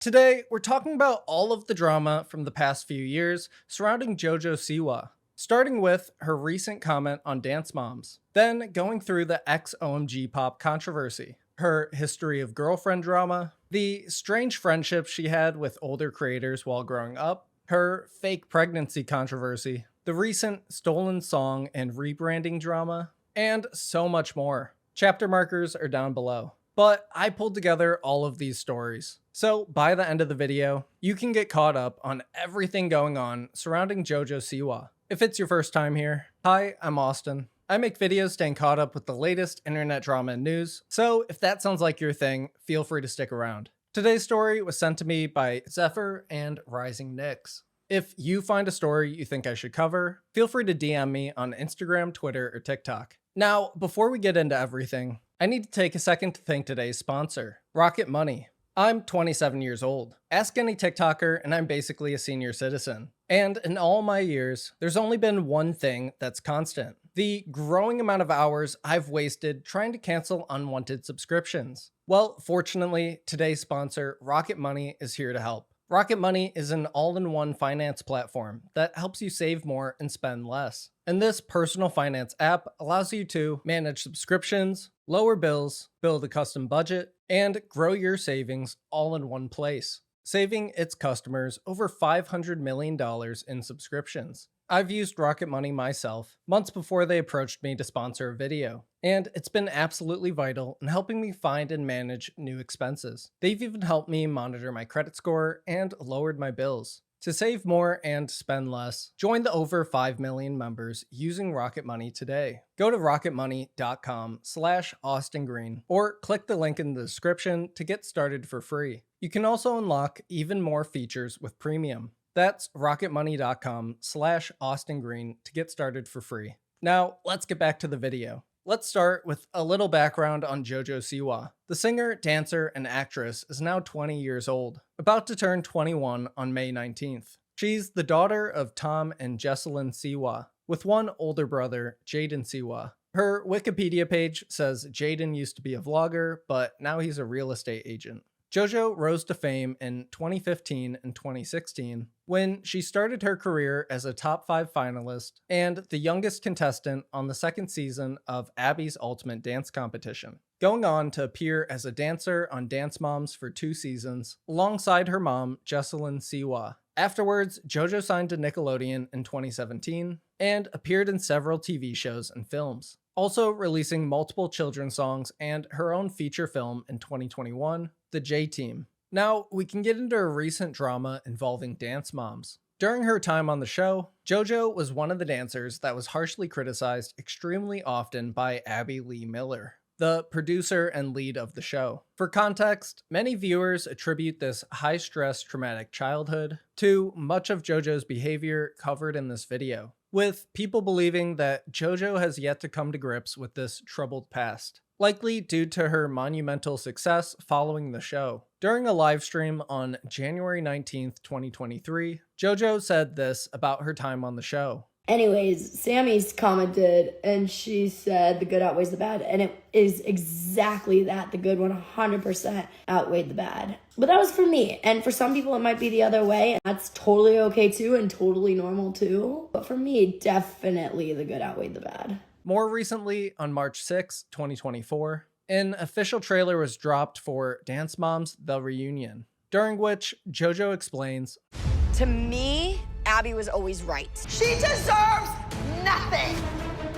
Today, we're talking about all of the drama from the past few years surrounding JoJo Siwa, starting with her recent comment on Dance Moms, then going through the XOMG Pop controversy, her history of girlfriend drama, the strange friendships she had with older creators while growing up, her fake pregnancy controversy, the recent stolen song and rebranding drama, and so much more. Chapter markers are down below. But I pulled together all of these stories. So by the end of the video, you can get caught up on everything going on surrounding JoJo Siwa. If it's your first time here, hi, I'm Austin. I make videos staying caught up with the latest internet drama and news, so if that sounds like your thing, feel free to stick around. Today's story was sent to me by Zephyr and Rising Nyx. If you find a story you think I should cover, feel free to DM me on Instagram, Twitter, or TikTok. Now, before we get into everything, I need to take a second to thank today's sponsor, Rocket Money. I'm 27 years old. Ask any TikToker and I'm basically a senior citizen. And in all my years, there's only been one thing that's constant: the growing amount of hours I've wasted trying to cancel unwanted subscriptions. Well, fortunately, today's sponsor, Rocket Money, is here to help. Rocket Money is an all-in-one finance platform that helps you save more and spend less. And this personal finance app allows you to manage subscriptions, lower bills, build a custom budget, and grow your savings all in one place, saving its customers over $500 million in subscriptions. I've used Rocket Money myself months before they approached me to sponsor a video, and it's been absolutely vital in helping me find and manage new expenses. They've even helped me monitor my credit score and lowered my bills. To save more and spend less, join the over 5 million members using Rocket Money today. Go to rocketmoney.com/AustinGreen or click the link in the description to get started for free. You can also unlock even more features with premium. That's rocketmoney.com/AustinGreen to get started for free. Now, let's get back to the video. Let's start with a little background on JoJo Siwa. The singer, dancer, and actress is now 20 years old, about to turn 21 on May 19th. She's the daughter of Tom and Jesselyn Siwa, with one older brother, Jaden Siwa. Her Wikipedia page says Jaden used to be a vlogger, but now he's a real estate agent. JoJo rose to fame in 2015 and 2016 when she started her career as a top 5 finalist and the youngest contestant on the second season of Abby's Ultimate Dance Competition, going on to appear as a dancer on Dance Moms for 2 seasons alongside her mom, Jesselyn Siwa. Afterwards, JoJo signed to Nickelodeon in 2017 and appeared in several TV shows and films, also releasing multiple children's songs and her own feature film in 2021, The J-Team. Now, we can get into a recent drama involving Dance Moms. During her time on the show, JoJo was one of the dancers that was harshly criticized extremely often by Abby Lee Miller, the producer and lead of the show. For context, many viewers attribute this high-stress traumatic childhood to much of JoJo's behavior covered in this video, with people believing that JoJo has yet to come to grips with this troubled past, likely due to her monumental success following the show. During a live stream on January 19th, 2023, JoJo said this about her time on the show. Anyways, Sammy's commented and she said the good outweighs the bad, and it is exactly that. The good 100% outweighed the bad. But that was for me, and for some people it might be the other way, and that's totally okay too and totally normal too. But for me, definitely the good outweighed the bad. More recently, on March 6, 2024, an official trailer was dropped for Dance Moms The Reunion, during which JoJo explains, "To me, Abby was always right. She deserves nothing.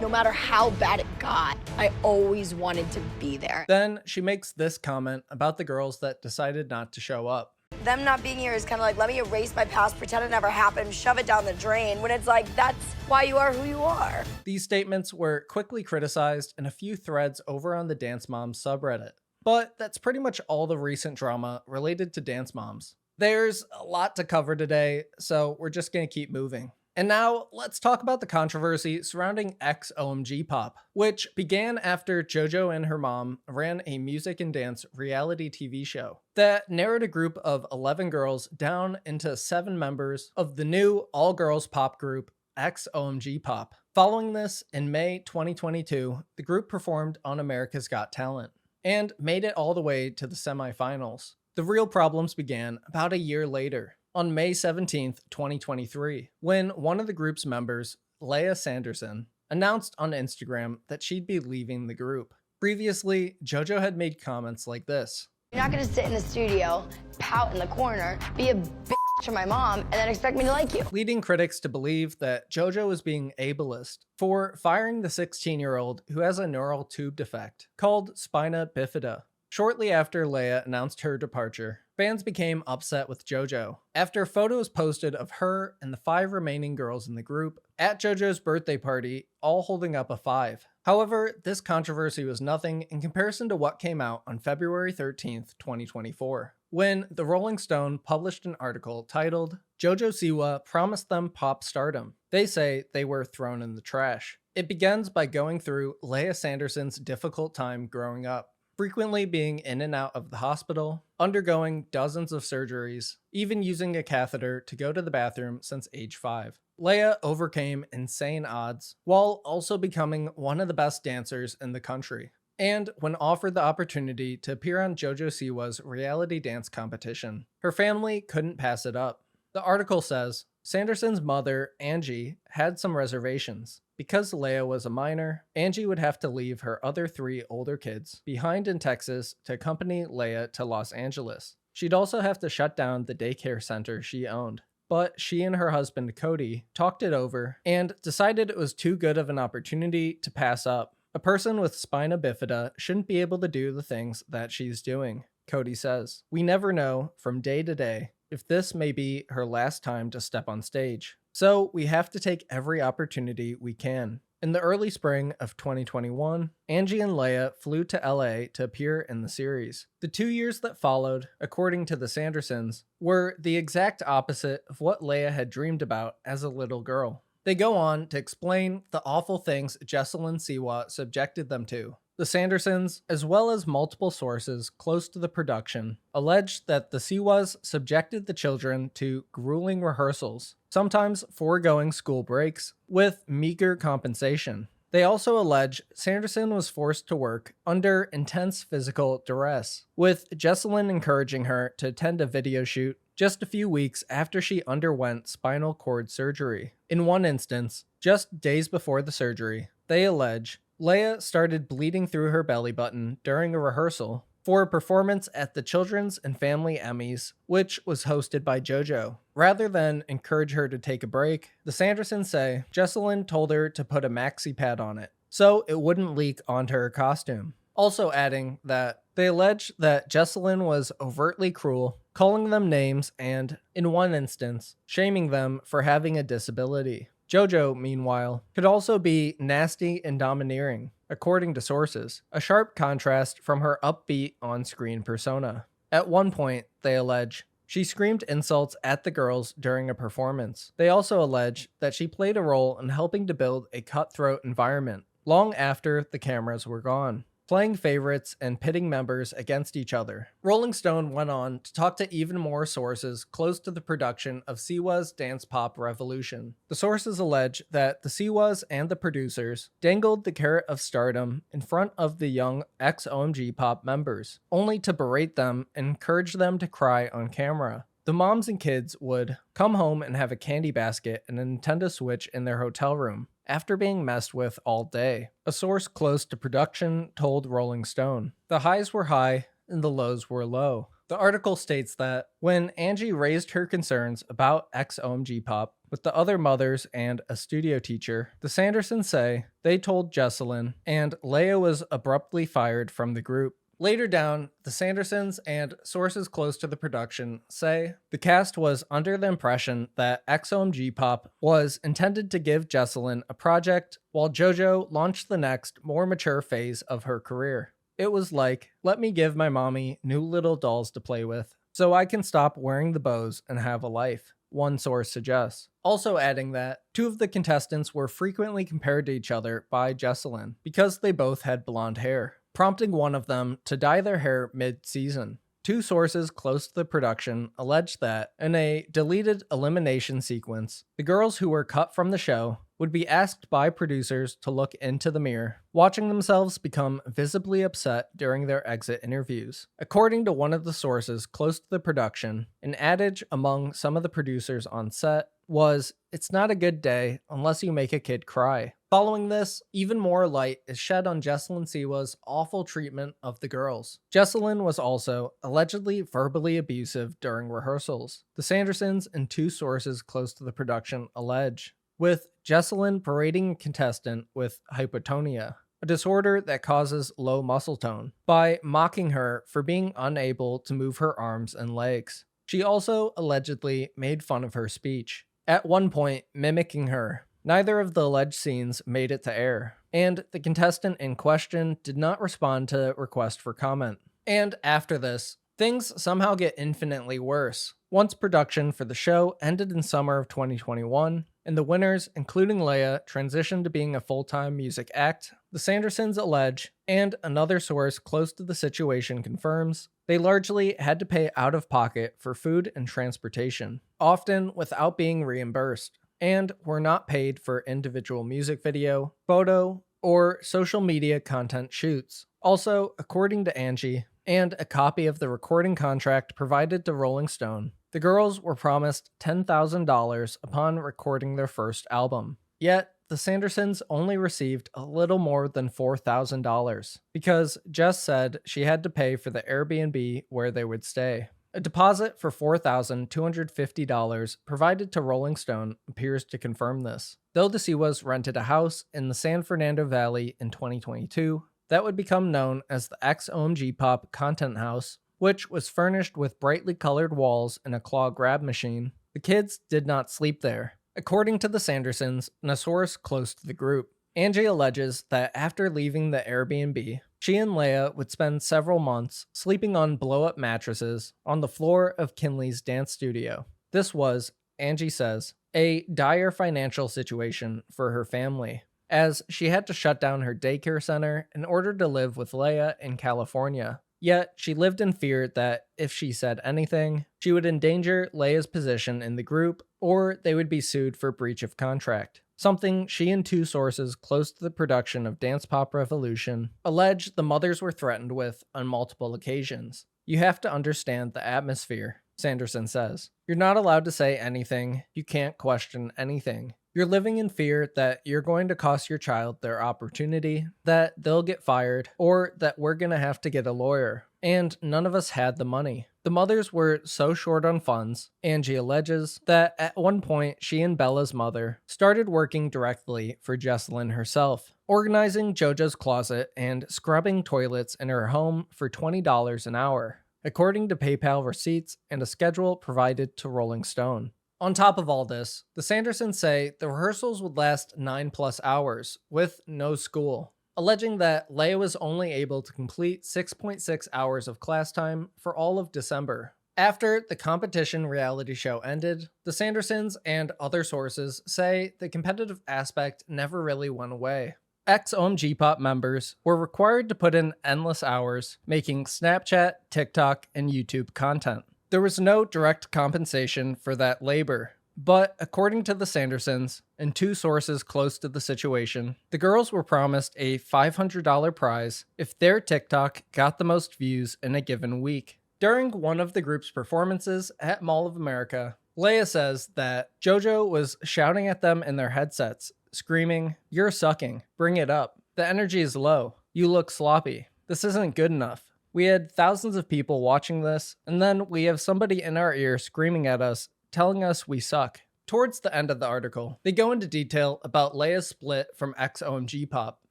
No matter how bad it got, I always wanted to be there." Then she makes this comment about the girls that decided not to show up. Them not being here is kind of like, let me erase my past, pretend it never happened, shove it down the drain, when it's like, that's why you are who you are. These statements were quickly criticized in a few threads over on the Dance Moms subreddit. But that's pretty much all the recent drama related to Dance Moms. There's a lot to cover today, so we're just gonna keep moving. And now, let's talk about the controversy surrounding XOMG Pop, which began after JoJo and her mom ran a music and dance reality TV show that narrowed a group of 11 girls down into 7 members of the new all-girls pop group XOMG Pop. Following this, in May 2022, the group performed on America's Got Talent and made it all the way to the semifinals. The real problems began about a year later, on May 17th, 2023, when one of the group's members, Leah Sanderson, announced on Instagram that she'd be leaving the group. Previously, JoJo had made comments like this. You're not gonna sit in the studio, pout in the corner, be a bitch to my mom, and then expect me to like you. Leading critics to believe that JoJo was being ableist for firing the 16-year-old who has a neural tube defect called spina bifida. Shortly after Leia announced her departure, fans became upset with JoJo after photos posted of her and the 5 remaining girls in the group at JoJo's birthday party, all holding up a 5. However, this controversy was nothing in comparison to what came out on February 13th, 2024, when the Rolling Stone published an article titled, JoJo Siwa promised them pop stardom. They say they were thrown in the trash. It begins by going through Leia Sanderson's difficult time growing up, frequently being in and out of the hospital, undergoing dozens of surgeries, even using a catheter to go to the bathroom since age 5. Leia overcame insane odds, while also becoming one of the best dancers in the country. And when offered the opportunity to appear on JoJo Siwa's reality dance competition, her family couldn't pass it up. The article says, Sanderson's mother, Angie, had some reservations. Because Leia was a minor, Angie would have to leave her other 3 older kids behind in Texas to accompany Leia to Los Angeles. She'd also have to shut down the daycare center she owned. But she and her husband Cody talked it over and decided it was too good of an opportunity to pass up. A person with spina bifida shouldn't be able to do the things that she's doing, Cody says. We never know, from day to day, if this may be her last time to step on stage. So we have to take every opportunity we can. In the early spring of 2021, Angie and Leia flew to LA to appear in the series. The 2 years that followed, according to the Sandersons, were the exact opposite of what Leia had dreamed about as a little girl. They go on to explain the awful things Jessalyn Siwa subjected them to. The Sandersons, as well as multiple sources close to the production, alleged that the Siwas subjected the children to grueling rehearsals, sometimes foregoing school breaks, with meager compensation. They also allege Sanderson was forced to work under intense physical duress, with Jessalyn encouraging her to attend a video shoot just a few weeks after she underwent spinal cord surgery. In one instance, just days before the surgery, they allege Leia started bleeding through her belly button during a rehearsal for a performance at the Children's and Family Emmys, which was hosted by JoJo. Rather than encourage her to take a break, the Sandersons say Jessalyn told her to put a maxi pad on it, so it wouldn't leak onto her costume. Also adding that they allege that Jessalyn was overtly cruel, calling them names and, in one instance, shaming them for having a disability. JoJo, meanwhile, could also be nasty and domineering, according to sources, a sharp contrast from her upbeat on-screen persona. At one point, they allege, she screamed insults at the girls during a performance. They also allege that she played a role in helping to build a cutthroat environment, long after the cameras were gone, playing favorites and pitting members against each other. Rolling Stone went on to talk to even more sources close to the production of Siwa's dance pop revolution. The sources allege that the Siwas and the producers dangled the carrot of stardom in front of the young XOMG Pop members, only to berate them and encourage them to cry on camera. The moms and kids would come home and have a candy basket and a Nintendo Switch in their hotel room, after being messed with all day. A source close to production told Rolling Stone, the highs were high and the lows were low. The article states that when Angie raised her concerns about XOMG Pop with the other mothers and a studio teacher, the Sandersons say they told Jessalyn, and Leia was abruptly fired from the group. Later down, the Sandersons and sources close to the production say the cast was under the impression that XOMG Pop was intended to give Jessalyn a project while JoJo launched the next, more mature phase of her career. It was like, let me give my mommy new little dolls to play with, so I can stop wearing the bows and have a life, one source suggests. Also adding that 2 of the contestants were frequently compared to each other by Jessalyn because they both had blonde hair, prompting one of them to dye their hair mid-season. Two sources close to the production alleged that, in a deleted elimination sequence, the girls who were cut from the show would be asked by producers to look into the mirror, watching themselves become visibly upset during their exit interviews. According to one of the sources close to the production, an adage among some of the producers on set was, "It's not a good day unless you make a kid cry." Following this, even more light is shed on Jessalyn Siwa's awful treatment of the girls. Jessalyn was also allegedly verbally abusive during rehearsals, the Sandersons and two sources close to the production allege, with Jessalyn parading a contestant with hypotonia, a disorder that causes low muscle tone, by mocking her for being unable to move her arms and legs. She also allegedly made fun of her speech, at one point mimicking her. Neither of the alleged scenes made it to air, and the contestant in question did not respond to request for comment. And after this, things somehow get infinitely worse. Once production for the show ended in summer of 2021, and the winners, including Leia, transitioned to being a full-time music act, the Sandersons allege, and another source close to the situation confirms, they largely had to pay out of pocket for food and transportation, often without being reimbursed, and were not paid for individual music video, photo, or social media content shoots. Also, according to Angie, and a copy of the recording contract provided to Rolling Stone, the girls were promised $10,000 upon recording their first album. Yet, the Sandersons only received a little more than $4,000 because Jess said she had to pay for the Airbnb where they would stay. A deposit for $4,250 provided to Rolling Stone appears to confirm this. Though the Siwas rented a house in the San Fernando Valley in 2022, that would become known as the XOMG Pop Content House, which was furnished with brightly colored walls and a claw grab machine. The kids did not sleep there. According to the Sandersons and a source close to the group, Angie alleges that after leaving the Airbnb, she and Leia would spend several months sleeping on blow-up mattresses on the floor of Kinley's dance studio. This was, Angie says, a dire financial situation for her family, as she had to shut down her daycare center in order to live with Leia in California. Yet, she lived in fear that if she said anything, she would endanger Leia's position in the group, or they would be sued for breach of contract. Something she and two sources close to the production of Dance Pop Revolution allege the mothers were threatened with on multiple occasions. "You have to understand the atmosphere," Sanderson says. "You're not allowed to say anything. You can't question anything. You're living in fear that you're going to cost your child their opportunity, that they'll get fired, or that we're going to have to get a lawyer. And none of us had the money." The mothers were so short on funds, Angie alleges, that at one point she and Bella's mother started working directly for Jessalyn herself, organizing JoJo's closet and scrubbing toilets in her home for $20 an hour, according to PayPal receipts and a schedule provided to Rolling Stone. On top of all this, the Sandersons say the rehearsals would last 9+ hours, with no school, alleging that Leia was only able to complete 6.6 hours of class time for all of December. After the competition reality show ended, the Sandersons and other sources say the competitive aspect never really went away. XOMG Pop members were required to put in endless hours making Snapchat, TikTok, and YouTube content. There was no direct compensation for that labor, but according to the Sandersons and two sources close to the situation, the girls were promised a $500 prize if their TikTok got the most views in a given week. During one of the group's performances at Mall of America, Leia says that JoJo was shouting at them in their headsets, screaming, "You're sucking, bring it up. The energy is low. You look sloppy. This isn't good enough. We had thousands of people watching this, and then we have somebody in our ear screaming at us, telling us we suck." Towards the end of the article, they go into detail about Leia's split from XOMG Pop.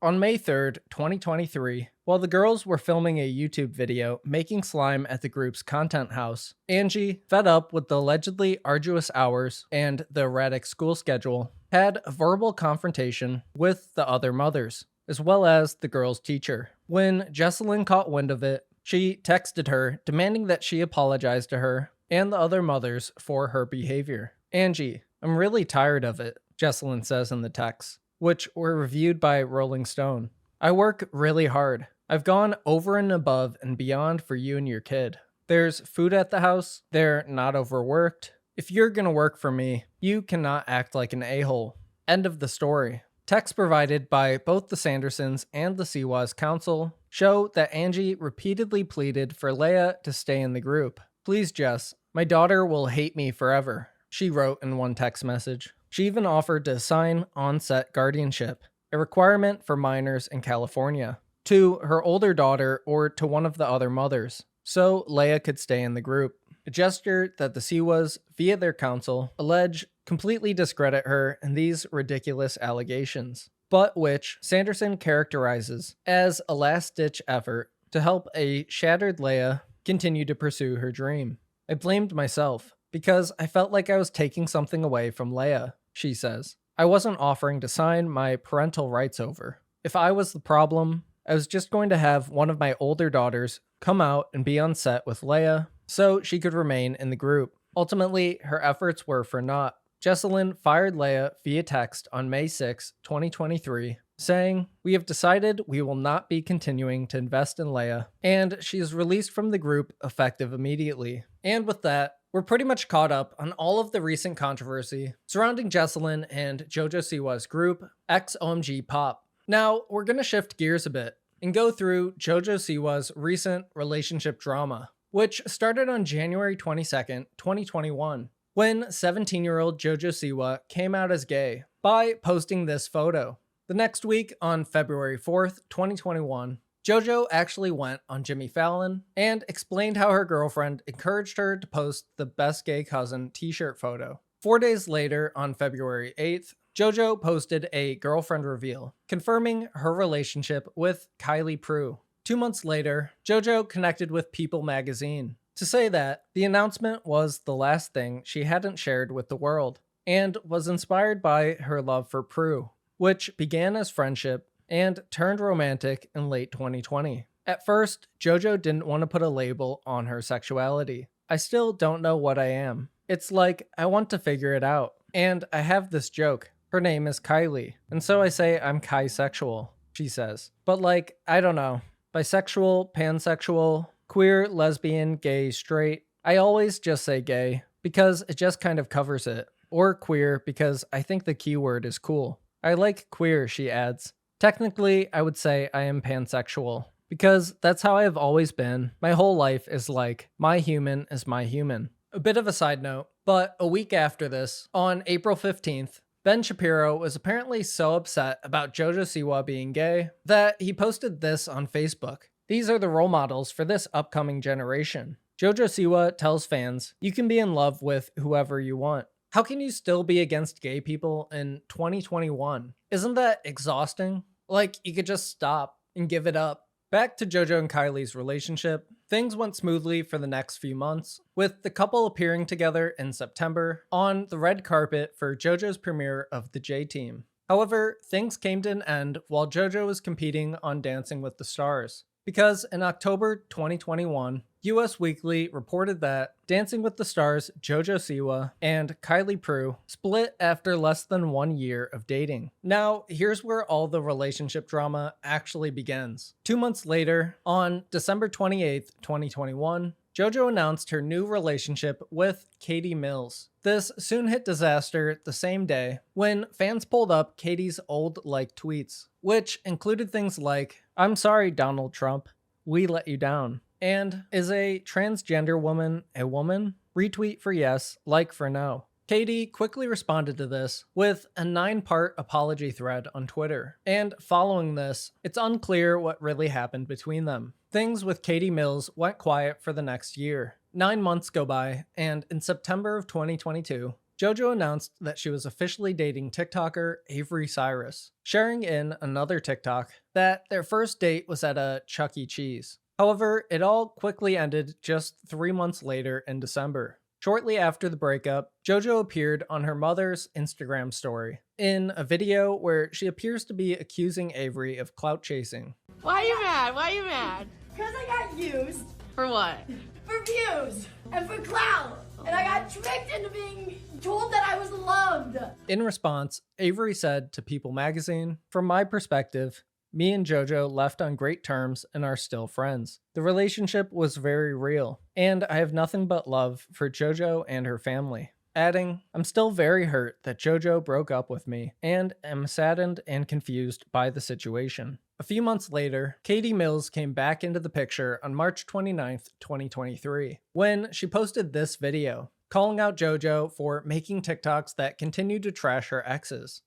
On May 3rd, 2023, while the girls were filming a YouTube video making slime at the group's content house, Angie, fed up with the allegedly arduous hours and the erratic school schedule, had a verbal confrontation with the other mothers, as well as the girl's teacher. When Jessalyn caught wind of it, she texted her demanding that she apologize to her and the other mothers for her behavior. "Angie, I'm really tired of it," Jessalyn says in the text, which were reviewed by Rolling Stone. "I work really hard. I've gone over and above and beyond for you and your kid. There's food at the house. They're not overworked. If you're gonna work for me, you cannot act like an a-hole. End of the story. Texts provided by both the Sandersons and the Siwas counsel show that Angie repeatedly pleaded for Leia to stay in the group. "Please, Jess, my daughter will hate me forever," she wrote in one text message. She even offered to assign on-set guardianship, a requirement for minors in California, to her older daughter or to one of the other mothers, so Leia could stay in the group. A gesture that the Siwas, via their counsel, allege completely discredit her in these ridiculous allegations, but which Sanderson characterizes as a last-ditch effort to help a shattered Leia continue to pursue her dream. "I blamed myself because I felt like I was taking something away from Leia," she says. "I wasn't offering to sign my parental rights over. If I was the problem, I was just going to have one of my older daughters come out and be on set with Leia so she could remain in the group. Ultimately, her efforts were for naught." Jesselyn fired Leia via text on May 6, 2023, saying, "We have decided we will not be continuing to invest in Leia, and she is released from the group effective immediately." And with that, we're pretty much caught up on all of the recent controversy surrounding Jesselyn and JoJo Siwa's group, XOMG Pop. Now, we're going to shift gears a bit and go through JoJo Siwa's recent relationship drama, which started on January 22nd, 2021, when 17-year-old JoJo Siwa came out as gay by posting this photo. The next week, on February 4th, 2021, JoJo actually went on Jimmy Fallon and explained how her girlfriend encouraged her to post the best gay cousin t-shirt photo. 4 days later, on February 8th, JoJo posted a girlfriend reveal, confirming her relationship with Kylie Prue. 2 months later, JoJo connected with People magazine to say that the announcement was the last thing she hadn't shared with the world, and was inspired by her love for Prue, which began as friendship and turned romantic in late 2020. At first, JoJo didn't want to put a label on her sexuality. "I still don't know what I am. It's like, I want to figure it out. And I have this joke. Her name is Kylie, and so I say I'm Kai-sexual," she says. "But like, I don't know. Bisexual, pansexual, queer, lesbian, gay, straight. I always just say gay, because it just kind of covers it. Or queer, because I think the keyword is cool. I like queer," she adds. "Technically, I would say I am pansexual, because that's how I've always been. My whole life is like, my human is my human." A bit of a side note, but a week after this, on April 15th, Ben Shapiro was apparently so upset about JoJo Siwa being gay that he posted this on Facebook. "These are the role models for this upcoming generation. JoJo Siwa tells fans, you can be in love with whoever you want. How can you still be against gay people in 2021? Isn't that exhausting? Like, you could just stop and give it up." Back to JoJo and Kylie's relationship, things went smoothly for the next few months, with the couple appearing together in September on the red carpet for JoJo's premiere of the J-Team. However, things came to an end while JoJo was competing on Dancing with the Stars, because in October 2021, US Weekly reported that Dancing with the Stars' JoJo Siwa and Kylie Prue split after less than 1 year of dating. Now, here's where all the relationship drama actually begins. 2 months later, on December 28th, 2021, JoJo announced her new relationship with Katie Mills. This soon hit disaster the same day when fans pulled up Katie's old liked tweets, which included things like, "I'm sorry, Donald Trump, we let you down," and "Is a transgender woman a woman? Retweet for yes, like for no." Katie quickly responded to this with a 9-part apology thread on Twitter, and following this, it's unclear what really happened between them. Things with Katie Mills went quiet for the next year. 9 months go by, and in September of 2022, JoJo announced that she was officially dating TikToker Avery Cyrus, sharing in another TikTok that their first date was at a Chuck E. Cheese. However, it all quickly ended just 3 months later in December. Shortly after the breakup, JoJo appeared on her mother's Instagram story in a video where she appears to be accusing Avery of clout chasing. "Why are you mad? Why are you mad? Because I got used For what?" for views and for clout. And I got tricked into being told that I was loved. In response, Avery said to People magazine, "From my perspective, me and JoJo left on great terms and are still friends. The relationship was very real, and I have nothing but love for JoJo and her family. Adding, I'm still very hurt that JoJo broke up with me, and am saddened and confused by the situation. A few months later, Katie Mills came back into the picture on March 29th, 2023, when she posted this video, calling out JoJo for making TikToks that continued to trash her exes.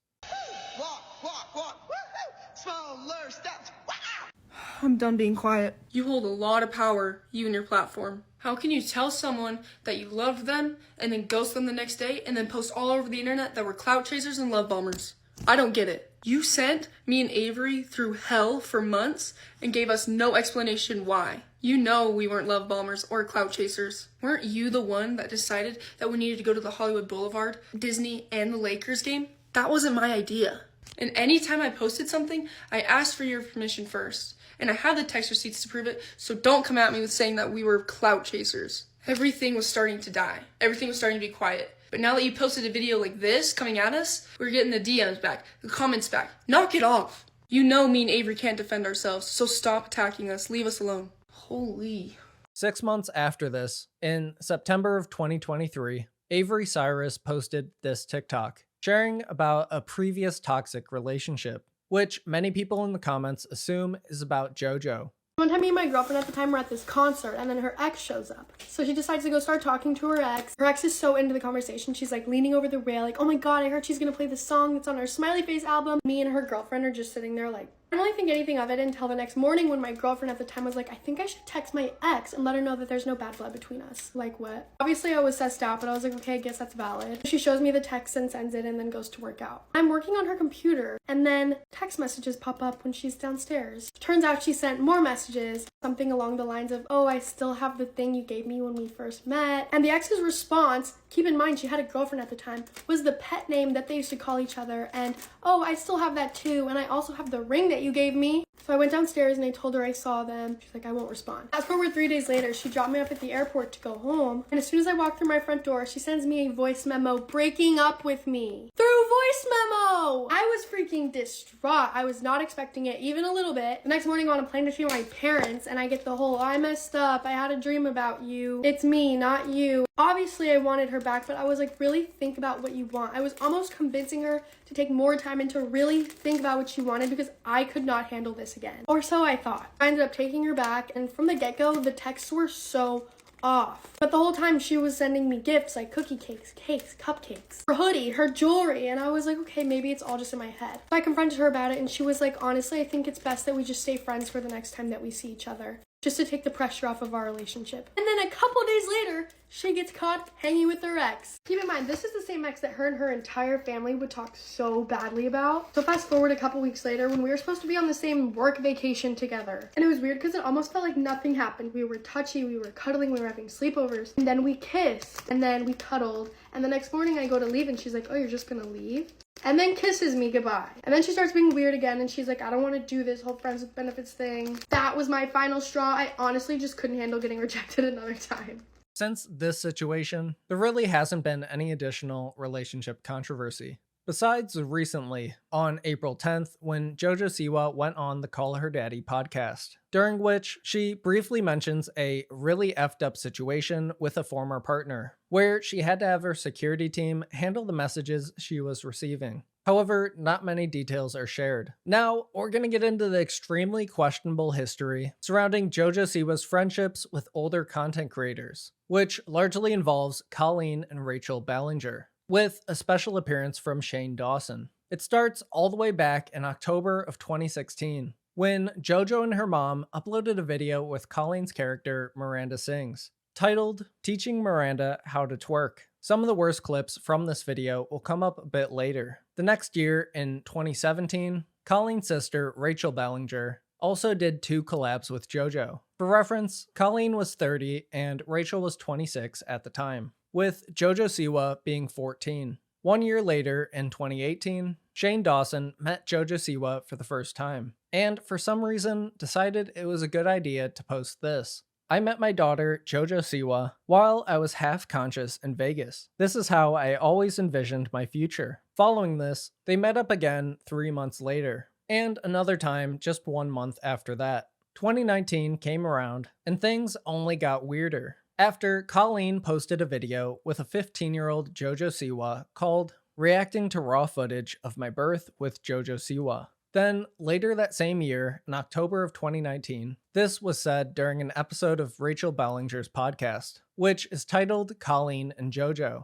I'm done being quiet. You hold a lot of power, you and your platform. How can you tell someone that you loved them and then ghost them the next day and then post all over the internet that we're clout chasers and love bombers? I don't get it. You sent me and Avery through hell for months and gave us no explanation why. You know we weren't love bombers or clout chasers. Weren't you the one that decided that we needed to go to the Hollywood Boulevard, Disney, and the Lakers game? That wasn't my idea. And anytime I posted something, I asked for your permission first. And I have the text receipts to prove it, so don't come at me with saying that we were clout chasers. Everything was starting to die. Everything was starting to be quiet. But now that you posted a video like this coming at us, we're getting the DMs back, the comments back. Knock it off. You know me and Avery can't defend ourselves, so stop attacking us. Leave us alone. Holy. 6 months after this, in September of 2023, Avery Cyrus posted this TikTok, sharing about a previous toxic relationship, which many people in the comments assume is about JoJo. One time me and my girlfriend at the time were at this concert and then her ex shows up. So she decides to go start talking to her ex. Her ex is so into the conversation. She's like leaning over the rail like, oh my god, I heard she's gonna play the song that's on her Smiley Face album. Me and her girlfriend are just sitting there like, I don't really think anything of it until the next morning when my girlfriend at the time was like, I think I should text my ex and let her know that there's no bad blood between us. Like what? Obviously I was sussed out, but I was like, okay, I guess that's valid. She shows me the text and sends it and then goes to work out. I'm working on her computer and then text messages pop up when she's downstairs. Turns out she sent more messages, something along the lines of, oh, I still have the thing you gave me when we first met. And the ex's response, keep in mind she had a girlfriend at the time, was the pet name that they used to call each other, and oh, I still have that too, and I also have the ring that you gave me. So I went downstairs and I told her I saw them. She's like, I won't respond. Fast forward 3 days later, she dropped me off at the airport to go home, and as soon as I walked through my front door, she sends me a voice memo breaking up with me. Through voice memo! I was freaking distraught. I was not expecting it even a little bit. The next morning on a plane to see my parents, and I get the whole, I messed up, I had a dream about you, it's me, not you. Obviously I wanted her back, but I was like, really think about what you want. I was almost convincing her to take more time and to really think about what she wanted because I could not handle this again. Or so I thought. I ended up taking her back, and from the get-go, the texts were so off. But the whole time she was sending me gifts like cookie cakes, cupcakes, her hoodie, her jewelry, and I was like, okay, maybe it's all just in my head. So I confronted her about it, and she was like, honestly, I think it's best that we just stay friends for the next time that we see each other, just to take the pressure off of our relationship. And then a couple days later, she gets caught hanging with her ex. Keep in mind, this is the same ex that her and her entire family would talk so badly about. So fast forward a couple weeks later when we were supposed to be on the same work vacation together. And it was weird because it almost felt like nothing happened. We were touchy, we were cuddling, we were having sleepovers. And then we kissed, and then we cuddled. And the next morning I go to leave and she's like, oh, you're just gonna leave? And then kisses me goodbye. And then she starts being weird again and she's like, I don't want to do this whole friends with benefits thing. That was my final straw. I honestly just couldn't handle getting rejected another time. Since this situation, there really hasn't been any additional relationship controversy. Besides recently, on April 10th, when JoJo Siwa went on the Call Her Daddy podcast, during which she briefly mentions a really effed up situation with a former partner, where she had to have her security team handle the messages she was receiving. However, not many details are shared. Now, we're gonna get into the extremely questionable history surrounding JoJo Siwa's friendships with older content creators, which largely involves Colleen and Rachel Ballinger, with a special appearance from Shane Dawson. It starts all the way back in October of 2016, when JoJo and her mom uploaded a video with Colleen's character Miranda Sings, titled Teaching Miranda How to Twerk. Some of the worst clips from this video will come up a bit later. The next year, in 2017, Colleen's sister, Rachel Ballinger, also did 2 collabs with JoJo. For reference, Colleen was 30 and Rachel was 26 at the time, with JoJo Siwa being 14. 1 year later, in 2018, Shane Dawson met JoJo Siwa for the first time, and for some reason decided it was a good idea to post this. I met my daughter, JoJo Siwa, while I was half conscious in Vegas. This is how I always envisioned my future. Following this, they met up again 3 months later. And another time just 1 month after that. 2019 came around, and things only got weirder after Colleen posted a video with a 15-year-old JoJo Siwa called Reacting to Raw Footage of My Birth with JoJo Siwa. Then, later that same year, in October of 2019, this was said during an episode of Rachel Bellinger's podcast, which is titled Colleen and JoJo.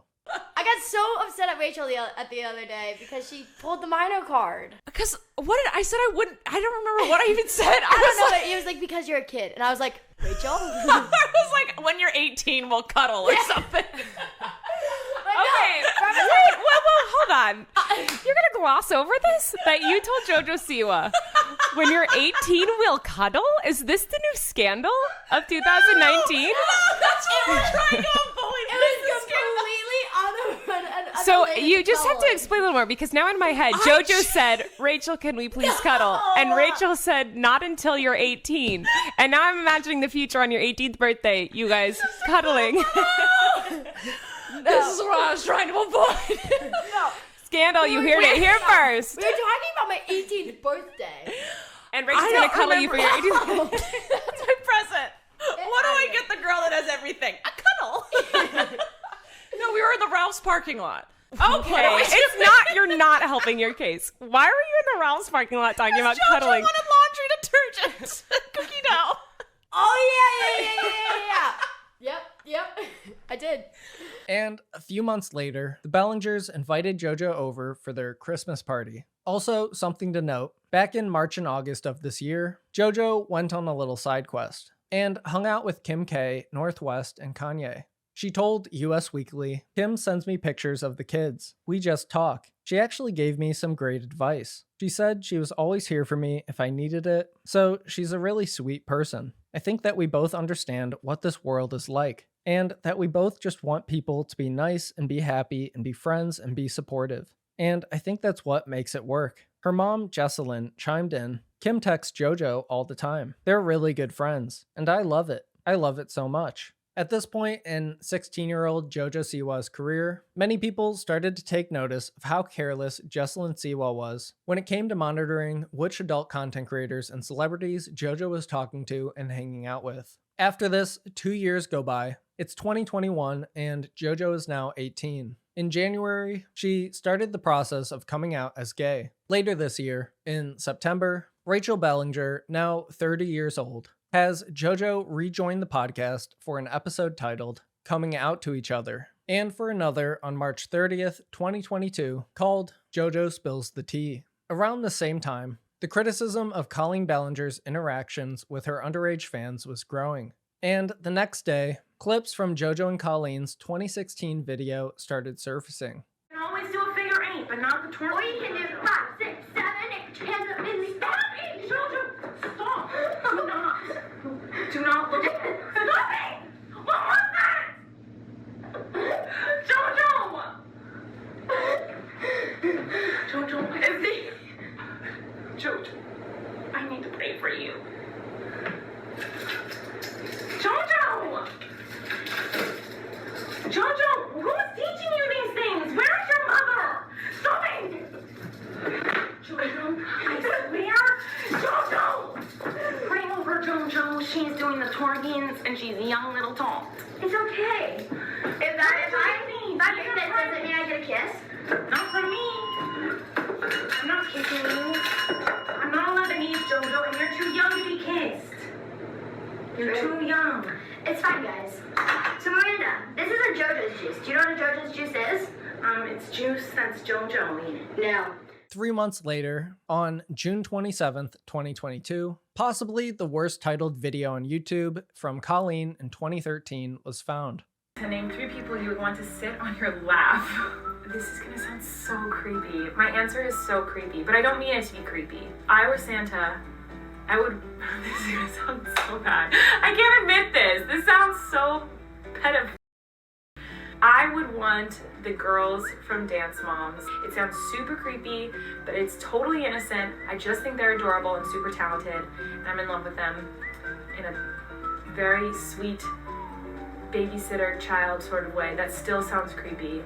I got so upset at Rachel the other day because she pulled the Mino card. Because what did I said I wouldn't? I don't remember what I even said. I don't know, but it was like, because you're a kid. And I was like, Rachel? I was like, when you're 18, we'll cuddle or something. Okay, wait, hold on. You're gonna gloss over this? That you told JoJo Siwa, when you're 18, we'll cuddle? Is this the new scandal of 2019? No, that's what we're trying to avoid. It was completely So you just have to explain a little more, because now in my head, JoJo said, Rachel, can we please cuddle? And Rachel said, not until you're 18. And now I'm imagining the future on your 18th birthday, you guys cuddling. This is what I was trying to avoid. No. Scandal, you heard it here first. We were talking about my 18th birthday. And Rachel's going to cuddle you for your 18th birthday. That's my present. What do I get the girl that has everything? A cuddle. No, we were in the Ralph's parking lot. Okay, it's not, you're not helping your case. Why were you in the Ralph's parking lot talking about JoJo cuddling? wanted laundry detergent. Cookie dough. Oh, yeah. Yep. I did. And a few months later, the Bellingers invited JoJo over for their Christmas party. Also, something to note, back in March and August of this year, JoJo went on a little side quest and hung out with Kim K, Northwest, and Kanye. She told US Weekly, Kim sends me pictures of the kids. We just talk. She actually gave me some great advice. She said she was always here for me if I needed it, so she's a really sweet person. I think that we both understand what this world is like, and that we both just want people to be nice and be happy and be friends and be supportive. And I think that's what makes it work. Her mom, Jesselyn, chimed in, Kim texts JoJo all the time. They're really good friends, and I love it. I love it so much. At this point in 16-year-old JoJo Siwa's career, many people started to take notice of how careless Jesselyn Siwa was when it came to monitoring which adult content creators and celebrities JoJo was talking to and hanging out with. After this, 2 years go by. It's 2021 and JoJo is now 18. In January, she started the process of coming out as gay. Later this year, in September, Rachel Bellinger, now 30 years old, has JoJo rejoin the podcast for an episode titled Coming Out to Each Other, and for another on March 30th, 2022, called JoJo Spills the Tea. Around the same time, the criticism of Colleen Bellinger's interactions with her underage fans was growing. And the next day, clips from JoJo and Colleen's 2016 video started surfacing. You can always do a figure eight, but not the twerk. Or you can do 5, 6, 7, 8, hands up in the Stop it, JoJo! Stop! Do not. Do not look at it. Stop it! What was that? JoJo! JoJo, is he? JoJo, I need to pray for you. JoJo! JoJo, who's teaching you these things? Where's your mother? Stop it! JoJo, I swear! JoJo! Pray over JoJo. She's doing the twerkings and she's a young little doll. It's okay. If I think that doesn't mean I get a kiss. Not from me. I'm not kissing you. I'm not allowed to meet JoJo, and you're too young to be kissed. You're too young. It's fine, guys. So Miranda, this isn't JoJo's juice. Do you know what a JoJo's juice is? It's juice that's JoJo-y. No. 3 months later, on June 27th, 2022, possibly the worst titled video on YouTube from Colleen in 2013 was found. To name 3 people you would want to sit on your lap. This is gonna sound so creepy. My answer is so creepy, but I don't mean it to be creepy. I were Santa, I would, this is gonna sound so bad. I can't admit this. This sounds so pedophile. I would want the girls from Dance Moms. It sounds super creepy, but it's totally innocent. I just think they're adorable and super talented, and I'm in love with them in a very sweet babysitter child sort of way. That still sounds creepy.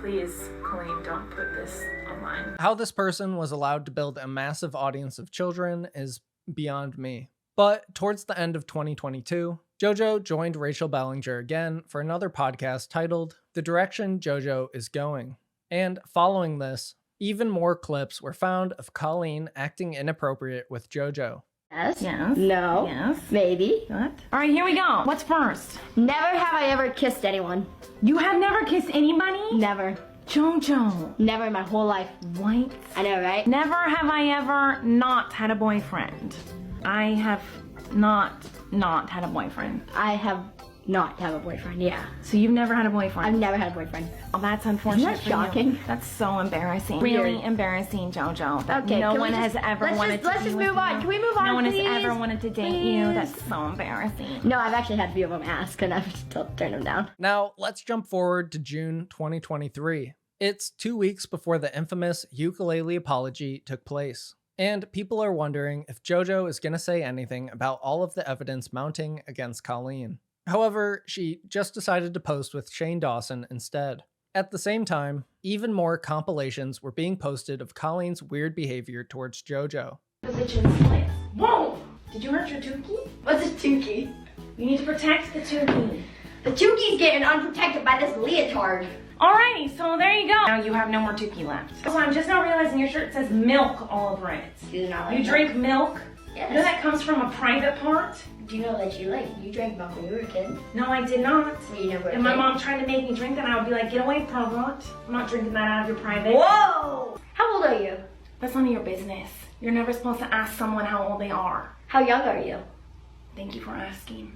Please, Colleen, don't put this online. How this person was allowed to build a massive audience of children is beyond me. But towards the end of 2022, JoJo joined Rachel Bellinger again for another podcast titled The Direction JoJo is Going. And following this, even more clips were found of Colleen acting inappropriate with JoJo. Yes. Yes. No. Yes. Maybe. What? All right, here we go. What's first? Never have I ever kissed anyone. You have never kissed anybody? Never. JoJo. Never in my whole life. What? I know, right? Never have I ever not had a boyfriend. I have not had a boyfriend. I have not have a boyfriend, yeah. So you've never had a boyfriend? I've never had a boyfriend. Oh, that's unfortunate. Isn't that shocking? That's so embarrassing. Weird. Really embarrassing, JoJo. That Okay, no can we one just- has ever let's wanted just to be move with on. you. Can we move on, No one please? has ever wanted to date you. Please. That's so embarrassing. No, I've actually had a few of them ask, and I've still turned them down. Now, let's jump forward to June 2023. It's 2 weeks before the infamous ukulele apology took place. And people are wondering if JoJo is going to say anything about all of the evidence mounting against Colleen. However, she just decided to post with Shane Dawson instead. At the same time, even more compilations were being posted of Colleen's weird behavior towards JoJo. Whoa! Did you hurt your Tukey? What's a Tukey? You need to protect the Tukey. The Tukey's getting unprotected by this leotard. Alrighty, so there you go. Now you have no more Tukey left. So I'm just now realizing your shirt says milk all over it. Do you not like You that? drink milk? Yes. You know that comes from a private part? Do you know that you drank milk when you were a kid? No, I did not. You never. And my mom tried to make me drink that, and I would be like, get away, pervert. I'm not drinking that out of your private. Whoa! How old are you? That's none of your business. You're never supposed to ask someone how old they are. How young are you? Thank you for asking.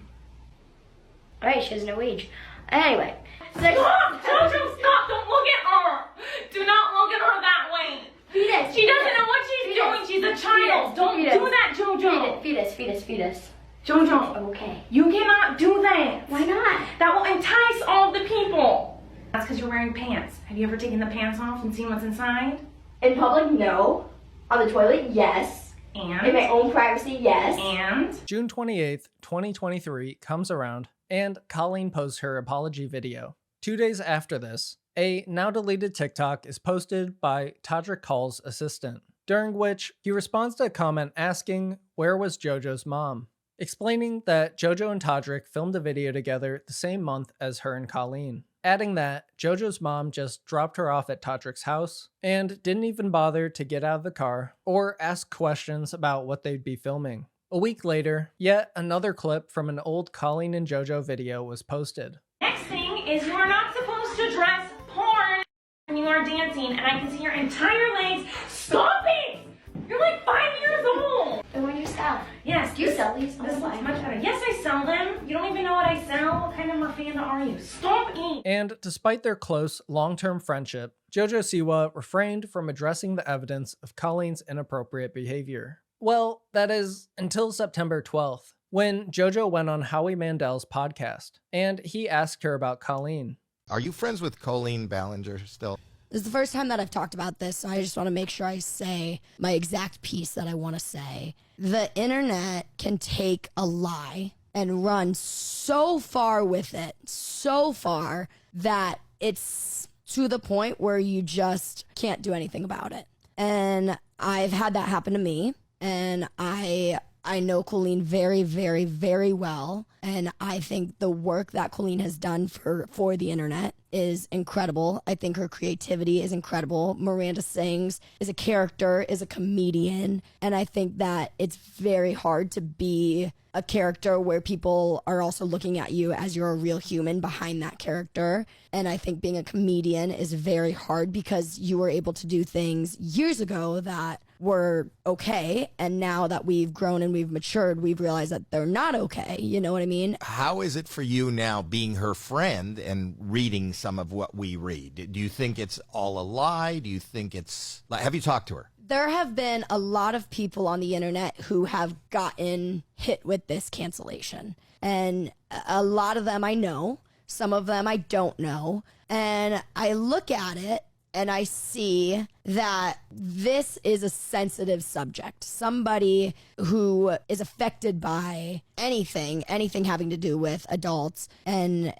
Alright, she has no age. Anyway. Stop! JoJo, stop! Don't look at her! Do not look at her that way! Fetus! She doesn't know what she's doing. She's a child. Don't do that, JoJo. Fetus. JoJo. Okay. You cannot do that. Why not? That will entice all the people. That's because you're wearing pants. Have you ever taken the pants off and seen what's inside? In public, no. On the toilet, yes. And? In my own privacy, yes. And? June 28th, 2023 comes around, and Colleen posts her apology video. 2 days after this, a now-deleted TikTok is posted by Todrick Hall's assistant, during which he responds to a comment asking, where was JoJo's mom? Explaining that JoJo and Todrick filmed a video together the same month as her and Colleen. Adding that JoJo's mom just dropped her off at Todrick's house and didn't even bother to get out of the car or ask questions about what they'd be filming. A week later, yet another clip from an old Colleen and JoJo video was posted. Next thing is you are not supposed to dress porn when you are dancing, and I can see your entire legs. Stop it! You're like 5 years old! And when you sell? Yes. Do you sell these? This looks much better. Yes, I sell them. You don't even know what I sell. What kind of Miranda are you? Stop it! And despite their close, long-term friendship, JoJo Siwa refrained from addressing the evidence of Colleen's inappropriate behavior. Well, that is, until September 12th, when JoJo went on Howie Mandel's podcast, and he asked her about Colleen. Are you friends with Colleen Ballinger still? This is the first time that I've talked about this, so I just want to make sure I say my exact piece that I want to say. The internet can take a lie and run so far with it, so far that it's to the point where you just can't do anything about it. And I've had that happen to me, and I know Colleen very, very, very well, and I think the work that Colleen has done for the internet is incredible. I think her creativity is incredible. Miranda Sings is a character, is a comedian, and I think that it's very hard to be a character where people are also looking at you as you're a real human behind that character. And I think being a comedian is very hard because you were able to do things years ago that were okay, and now that we've grown and we've matured, we've realized that they're not okay. You know what I mean? How is it for you now being her friend and reading some of what we read? Do you think it's all a lie? Do you think it's... Have you talked to her? There have been a lot of people on the internet who have gotten hit with this cancellation. And a lot of them I know, some of them I don't know. And I look at it and I see that this is a sensitive subject. Somebody who is affected by anything having to do with adults. And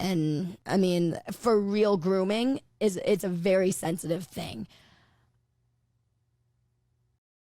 I mean, for real grooming it's a very sensitive thing.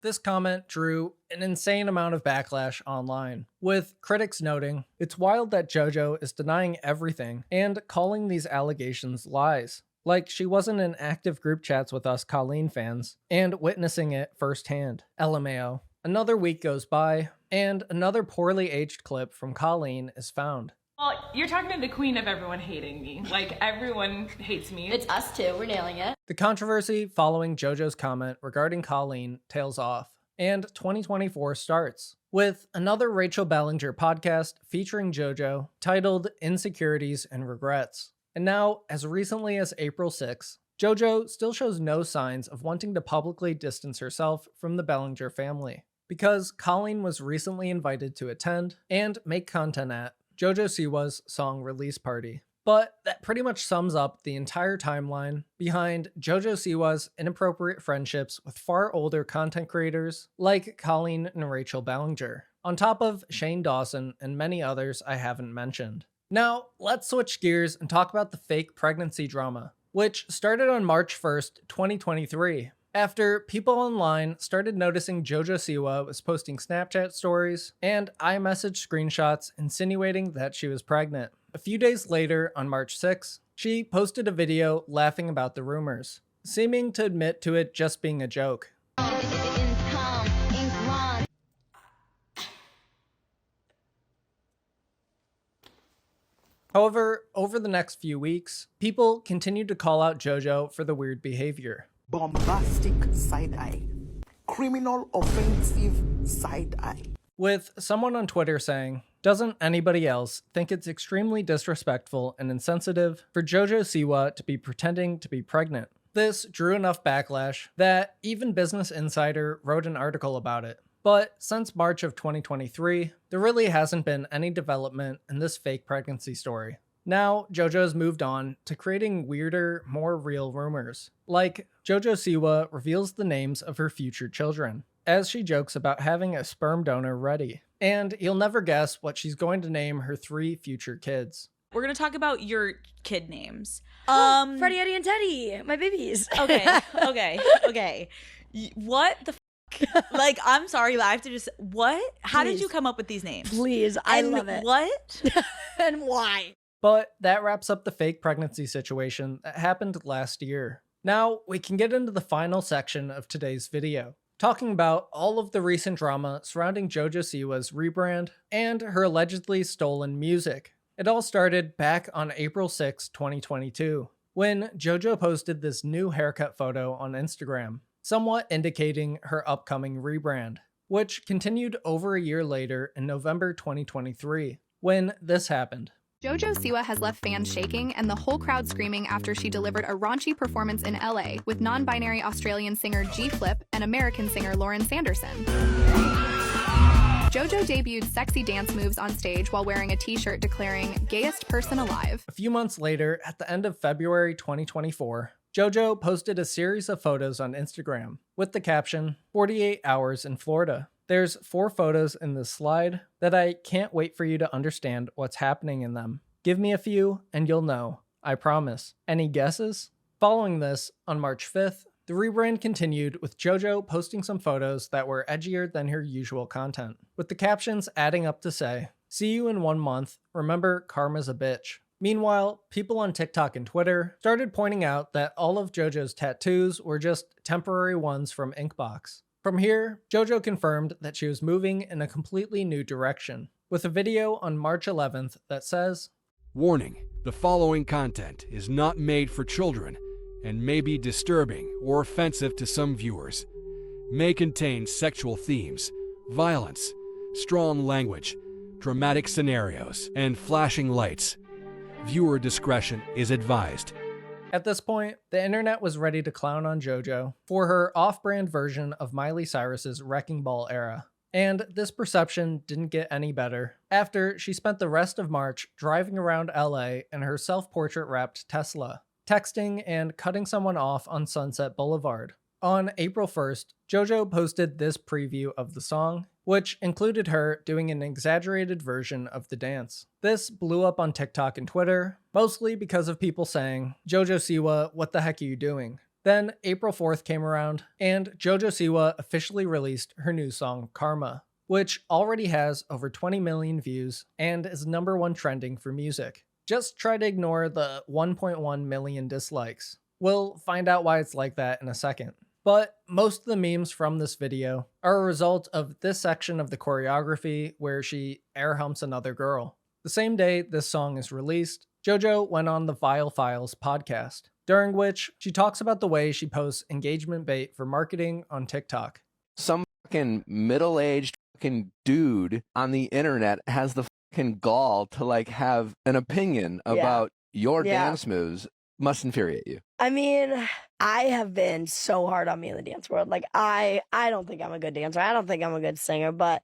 This comment drew an insane amount of backlash online, with critics noting, "It's wild that JoJo is denying everything and calling these allegations lies. Like she wasn't in active group chats with us Colleen fans and witnessing it firsthand. LMAO." Another week goes by, and another poorly aged clip from Colleen is found. Well, you're talking to the queen of everyone hating me. Like, everyone hates me. It's us too. We're nailing it. The controversy following JoJo's comment regarding Colleen tails off, and 2024 starts with another Rachel Ballinger podcast featuring JoJo titled Insecurities and Regrets. And now, as recently as April 6th, JoJo still shows no signs of wanting to publicly distance herself from the Ballinger family, because Colleen was recently invited to attend and make content at JoJo Siwa's song release party. But that pretty much sums up the entire timeline behind JoJo Siwa's inappropriate friendships with far older content creators like Colleen and Rachel Ballinger, on top of Shane Dawson and many others I haven't mentioned. Now, let's switch gears and talk about the fake pregnancy drama, which started on March 1st, 2023. After people online started noticing JoJo Siwa was posting Snapchat stories and iMessage screenshots insinuating that she was pregnant. A few days later, on March 6th, she posted a video laughing about the rumors, seeming to admit to it just being a joke. However, over the next few weeks, people continued to call out JoJo for the weird behavior. Bombastic side-eye. Criminal offensive side-eye. With someone on Twitter saying, "Doesn't anybody else think it's extremely disrespectful and insensitive for JoJo Siwa to be pretending to be pregnant?" This drew enough backlash that even Business Insider wrote an article about it. But since March of 2023, there really hasn't been any development in this fake pregnancy story. Now, JoJo's moved on to creating weirder, more real rumors, like JoJo Siwa reveals the names of her future children, as she jokes about having a sperm donor ready. And you'll never guess what she's going to name her 3 future kids. We're going to talk about your kid names. Freddie, Eddie, and Teddy, my babies. Okay. What the like, I'm sorry, but I have to just, what? How did you come up with these names? Please, I love it. What? And why? But that wraps up the fake pregnancy situation that happened last year. Now, we can get into the final section of today's video, talking about all of the recent drama surrounding JoJo Siwa's rebrand and her allegedly stolen music. It all started back on April 6, 2022, when JoJo posted this new haircut photo on Instagram, somewhat indicating her upcoming rebrand, which continued over a year later in November 2023, when this happened. JoJo Siwa has left fans shaking and the whole crowd screaming after she delivered a raunchy performance in LA with non-binary Australian singer G-Flip and American singer Lauren Sanderson. JoJo debuted sexy dance moves on stage while wearing a t-shirt declaring, "Gayest person alive." A few months later, at the end of February 2024, JoJo posted a series of photos on Instagram with the caption, 48 hours in Florida. There's 4 photos in this slide that I can't wait for you to understand what's happening in them. Give me a few and you'll know, I promise. Any guesses? Following this, on March 5th, the rebrand continued with JoJo posting some photos that were edgier than her usual content, with the captions adding up to say, "See you in 1 month, remember karma's a bitch." Meanwhile, people on TikTok and Twitter started pointing out that all of JoJo's tattoos were just temporary ones from Inkbox. From here, JoJo confirmed that she was moving in a completely new direction, with a video on March 11th that says, "Warning, the following content is not made for children and may be disturbing or offensive to some viewers. May contain sexual themes, violence, strong language, dramatic scenarios, and flashing lights. Viewer discretion is advised." At this point, the internet was ready to clown on JoJo for her off-brand version of Miley Cyrus's Wrecking Ball era. And this perception didn't get any better after she spent the rest of March driving around LA in her self-portrait wrapped Tesla, texting and cutting someone off on Sunset Boulevard. On April 1st, JoJo posted this preview of the song, which included her doing an exaggerated version of the dance. This blew up on TikTok and Twitter, mostly because of people saying, "JoJo Siwa, what the heck are you doing?" Then April 4th came around, and JoJo Siwa officially released her new song, Karma, which already has over 20 million views and is #1 trending for music. Just try to ignore the 1.1 million dislikes. We'll find out why it's like that in a second. But most of the memes from this video are a result of this section of the choreography where she air humps another girl. The same day this song is released, JoJo went on the Vile Files podcast, during which she talks about the way she posts engagement bait for marketing on TikTok. Some fucking middle-aged fucking dude on the internet has the fucking gall to like have an opinion about your dance moves. Must infuriate you. I mean, I have been so hard on me in the dance world. Like, I don't think I'm a good dancer. I don't think I'm a good singer. But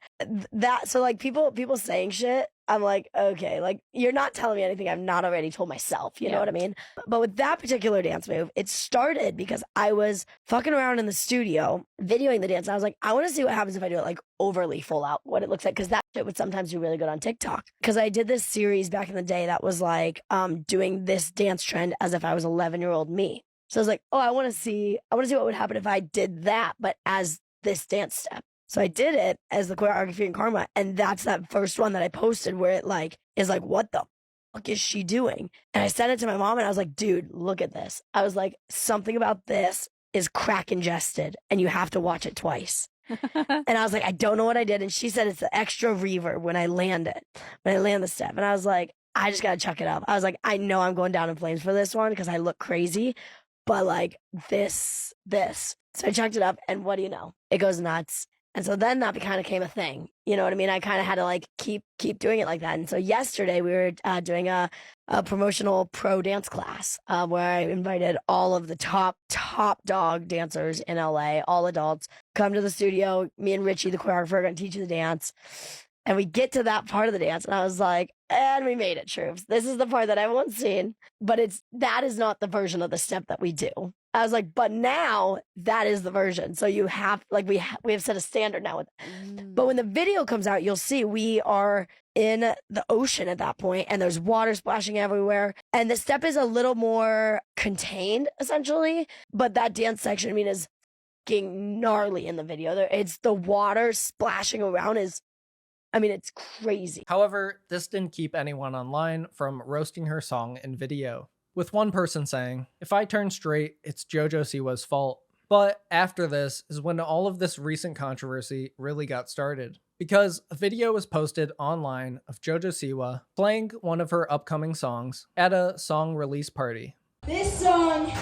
so like people saying shit, I'm like, okay, like you're not telling me anything I've not already told myself. You know what I mean? But with that particular dance move, it started because I was fucking around in the studio videoing the dance. And I was like, I want to see what happens if I do it like overly full out, what it looks like, because that shit would sometimes do really good on TikTok. Because I did this series back in the day that was like doing this dance trend as if I was 11-year-old me. So I was like, oh, I want to see what would happen if I did that, but as this dance step. So I did it as the choreography in Karma, and that's that first one that I posted where it like is like, what the fuck is she doing? And I sent it to my mom, and I was like, dude, look at this. I was like, something about this is crack ingested, and you have to watch it twice. And I was like, I don't know what I did, and she said it's the extra reverb when I land the step, and I was like, I just gotta chuck it up. I was like, I know I'm going down in flames for this one because I look crazy, but like this. So I chucked it up, and what do you know? It goes nuts. And so then that kind of became a thing. You know what I mean? I kind of had to like keep doing it like that. And so yesterday we were doing a promotional pro dance class where I invited all of the top dog dancers in LA, all adults, come to the studio. Me and Richie, the choreographer, are going to teach you the dance. And we get to that part of the dance, and I was like, and we made it, troops. This is the part that everyone's seen, but that is not the version of the step that we do. I was like, but now that is the version. So you have, like, we have set a standard now with it. But when the video comes out, you'll see we are in the ocean at that point, and there's water splashing everywhere. And the step is a little more contained, essentially. But that dance section, I mean, is fucking gnarly in the video. It's the water splashing around it's crazy. However, this didn't keep anyone online from roasting her song and video, with one person saying, "If I turn straight, it's JoJo Siwa's fault." But after this is when all of this recent controversy really got started, because a video was posted online of JoJo Siwa playing one of her upcoming songs at a song release party. This song,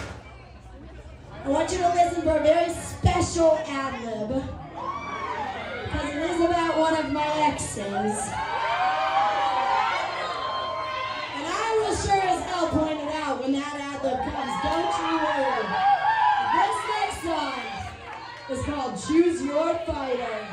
I want you to listen for a very special ad-lib, because it is about one of my exes. And I will sure as hell point it out when that ad-lib comes, don't you worry. This next song is called Choose Your Fighter.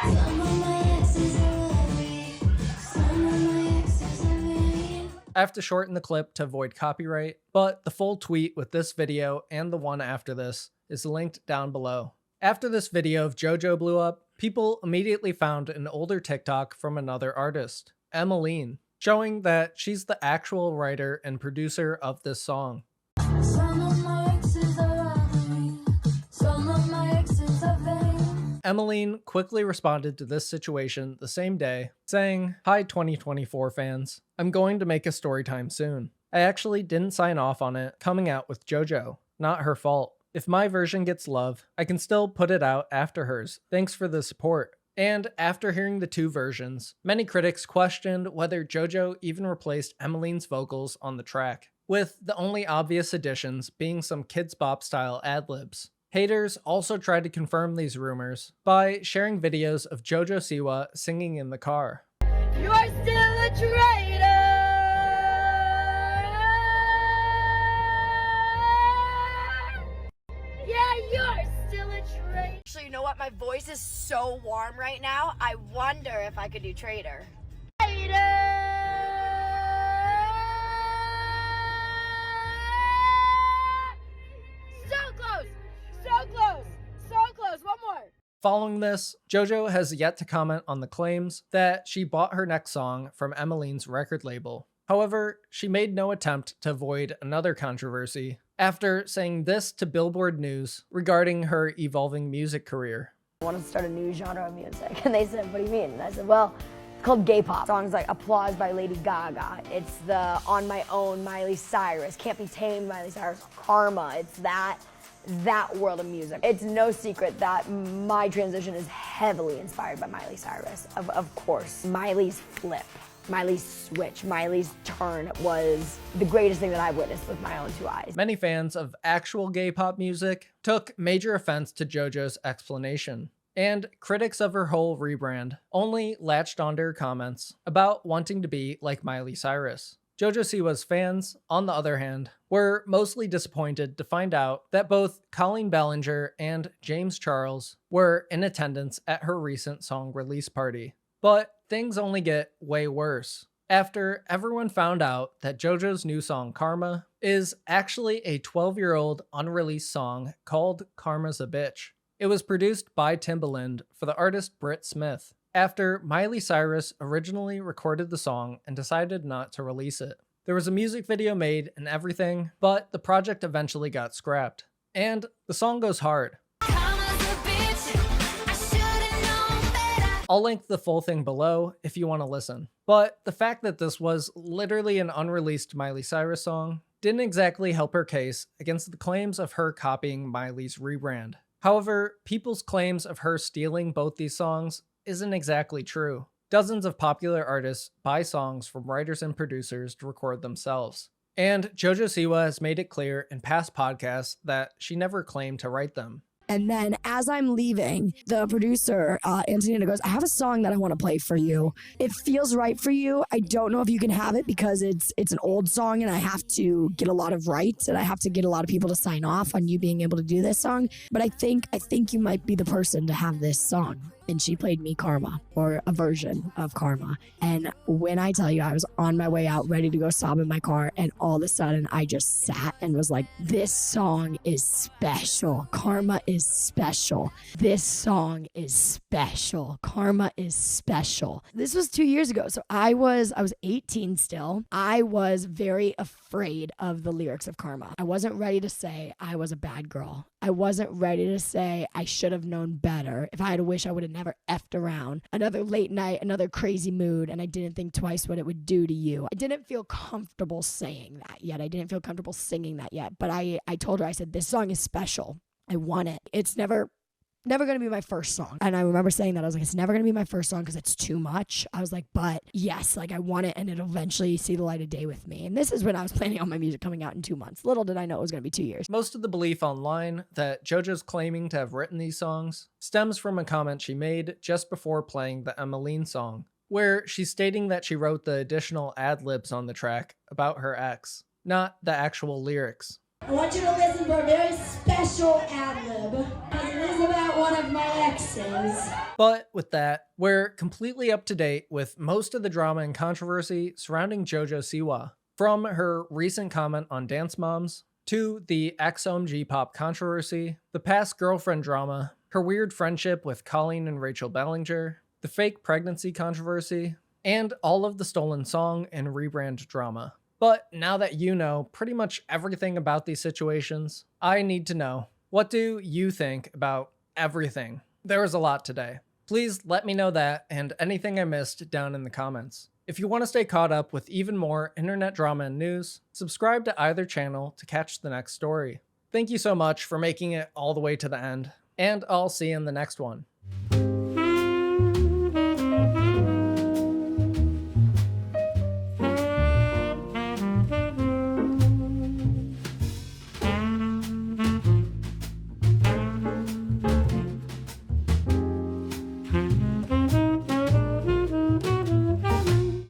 Some of my exes are lovely, some of my exes are mean. I have to shorten the clip to avoid copyright, but the full tweet with this video and the one after this is linked down below. After this video of JoJo blew up, people immediately found an older TikTok from another artist, Emmeline, showing that she's the actual writer and producer of this song. Emmeline quickly responded to this situation the same day, saying, "Hi 2024 fans, I'm going to make a story time soon. I actually didn't sign off on it coming out with JoJo, not her fault. If my version gets love, I can still put it out after hers. Thanks for the support." And after hearing the two versions, many critics questioned whether JoJo even replaced Emmeline's vocals on the track, with the only obvious additions being some Kids Bop style ad-libs. Haters also tried to confirm these rumors by sharing videos of JoJo Siwa singing in the car. You are still a traitor. Yeah, you're still a traitor. Actually, you know what? My voice is so warm right now. I wonder if I could do Traitor. So close. Following this, JoJo has yet to comment on the claims that she bought her next song from Emmeline's record label. However, she made no attempt to avoid another controversy after saying this to Billboard News regarding her evolving music career. I want to start a new genre of music. And they said, what do you mean? And I said, well, it's called gay pop. Songs like Applause by Lady Gaga. It's the On My Own Miley Cyrus, Can't Be Tamed Miley Cyrus, Karma. It's that world of music. It's no secret that my transition is heavily inspired by Miley Cyrus. Of course, Miley's flip, Miley's switch, Miley's turn was the greatest thing that I witnessed with my own two eyes. Many fans of actual gay pop music took major offense to JoJo's explanation, and critics of her whole rebrand only latched onto her comments about wanting to be like Miley Cyrus. JoJo Siwa's fans, on the other hand, were mostly disappointed to find out that both Colleen Ballinger and James Charles were in attendance at her recent song release party. But things only get way worse after everyone found out that JoJo's new song Karma is actually a 12-year-old unreleased song called Karma's a Bitch. It was produced by Timbaland for the artist Britt Smith, after Miley Cyrus originally recorded the song and decided not to release it. There was a music video made and everything, but the project eventually got scrapped. And the song goes hard. I'll link the full thing below if you want to listen. But the fact that this was literally an unreleased Miley Cyrus song didn't exactly help her case against the claims of her copying Miley's rebrand. However, people's claims of her stealing both these songs isn't exactly true. Dozens of popular artists buy songs from writers and producers to record themselves. And JoJo Siwa has made it clear in past podcasts that she never claimed to write them. And then as I'm leaving, the producer, Antonina, goes, I have a song that I want to play for you. It feels right for you. I don't know if you can have it because it's an old song and I have to get a lot of rights and I have to get a lot of people to sign off on you being able to do this song. But I think you might be the person to have this song. And she played me Karma, or a version of Karma. And when I tell you, I was on my way out, ready to go sob in my car, and all of a sudden I just sat and was like, this song is special. Karma is special. This song is special. Karma is special. This was 2 years ago. So I was 18 still. I was very afraid of the lyrics of Karma. I wasn't ready to say I was a bad girl. I wasn't ready to say I should have known better. If I had a wish, I would have never effed around. Another late night, another crazy mood, and I didn't think twice what it would do to you. I didn't feel comfortable saying that yet. I didn't feel comfortable singing that yet. But I told her, I said, this song is special. I want it. It's never going to be my first song. And I remember saying that. I was like, it's never going to be my first song because it's too much. I was like, but yes, like I want it and it'll eventually see the light of day with me. And this is when I was planning on my music coming out in 2 months. Little did I know it was going to be 2 years. Most of the belief online that JoJo's claiming to have written these songs stems from a comment she made just before playing the Emmeline song, where she's stating that she wrote the additional ad-libs on the track about her ex, not the actual lyrics. I want you to listen for a very special ad-lib, because it is about one of my exes. But with that, we're completely up to date with most of the drama and controversy surrounding JoJo Siwa. From her recent comment on Dance Moms, to the XOMG Pop controversy, the past girlfriend drama, her weird friendship with Colleen and Rachel Ballinger, the fake pregnancy controversy, and all of the stolen song and rebrand drama. But now that you know pretty much everything about these situations, I need to know, what do you think about everything? There was a lot today. Please let me know that and anything I missed down in the comments. If you want to stay caught up with even more internet drama and news, subscribe to either channel to catch the next story. Thank you so much for making it all the way to the end, and I'll see you in the next one.